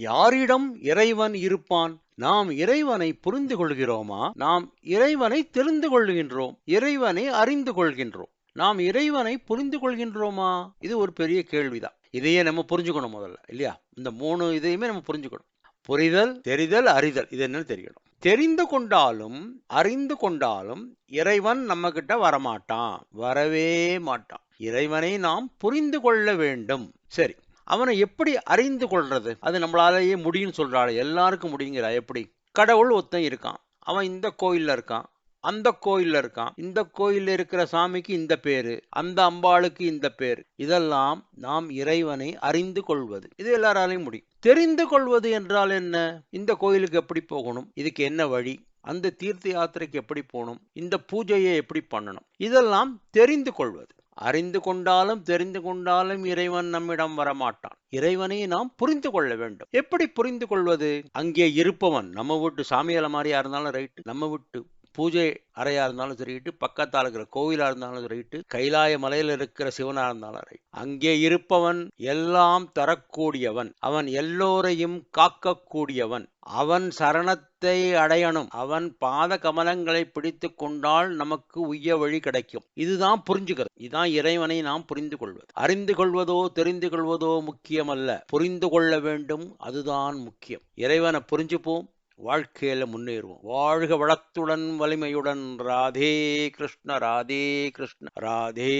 யாரிடம் இறைவன் இருப்பான்? நாம் இறைவனை புரிந்து கொள்கிறோமா? நாம் இறைவனை தெரிந்து கொள்கின்றோம், இறைவனை அறிந்து கொள்கின்றோம். நாம் இறைவனை புரிந்து கொள்கின்றோமா? இது ஒரு பெரிய கேள்விதான். இதையே நம்ம புரிஞ்சுக்கணும் முதல்ல, இல்லையா? இந்த 3 இதையுமே நம்ம புரிஞ்சுக்கணும். புரிதல், தெரிதல், அறிதல். இது என்னன்னு தெரியணும். தெரிந்து கொண்டாலும் அறிந்து கொண்டாலும் இறைவன் நம்ம கிட்ட வரமாட்டான், வரவே மாட்டான். இறைவனை நாம் புரிந்து கொள்ள வேண்டும். சரி, அவனை எப்படி அறிந்து கொள்றது? அது நம்மளாலேயே முடியும்னு சொல்றாள். எல்லாருக்கும் முடியுங்கிறா. எப்படி? கடவுள் ஒருத்தன் இருக்கான், அவன் இந்த கோயில்ல இருக்கான், அந்த கோயில்ல இருக்கான், இந்த கோயில்ல இருக்கிற சாமிக்கு இந்த பேரு, அந்த அம்பாளுக்கு இந்த பேரு. இதெல்லாம் நாம் இறைவனை அறிந்து கொள்வது. இது எல்லாராலையும் முடியும். தெரிந்து கொள்வது என்றால் என்ன? இந்த கோயிலுக்கு எப்படி போகணும், இதுக்கு என்ன வழி, அந்த தீர்த்த யாத்திரைக்கு எப்படி போகணும், இந்த பூஜையை எப்படி பண்ணணும், இதெல்லாம் தெரிந்து கொள்வது. அறிந்து கொண்டாலும் தெரிந்து கொண்டாலும் இறைவன் நம்மிடம் வரமாட்டான். இறைவனை நாம் புரிந்து கொள்ள வேண்டும். எப்படி புரிந்து கொள்வது? அங்கே இருப்பவன், நம்ம வீட்டு சாமியால மாதிரியா இருந்தாலும் ரைட்டு, நம்ம வீட்டு பூஜை அறையா இருந்தாலும் சரிட்டு, பக்கத்தால் இருக்கிற கோவிலா இருந்தாலும் சரிட்டு, கைலாய மலையில் இருக்கிற சிவனா இருந்தாலும் ரைட், அங்கே இருப்பவன் எல்லாம் தரக்கூடியவன், அவன் எல்லோரையும் காக்கக்கூடியவன். அவன் சரணத்தை அடையணும், அவன் பாத கமலங்களை பிடித்து கொண்டால் நமக்கு உய்ய வழி கிடைக்கும். இதுதான் புரிஞ்சுக்கிறது. இதுதான் இறைவனை நாம் புரிந்து கொள்வது. அறிந்து கொள்வதோ தெரிந்து கொள்வதோ முக்கியமல்ல, புரிந்து கொள்ள வேண்டும், அதுதான் முக்கியம். இறைவனை புரிஞ்சுப்போம், வாழ்க்கையில முன்னேறுவோம். வாழ்க வளத்துடன் வலிமையுடன். ராதே கிருஷ்ண, ராதே கிருஷ்ண, ராதே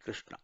கிருஷ்ணா.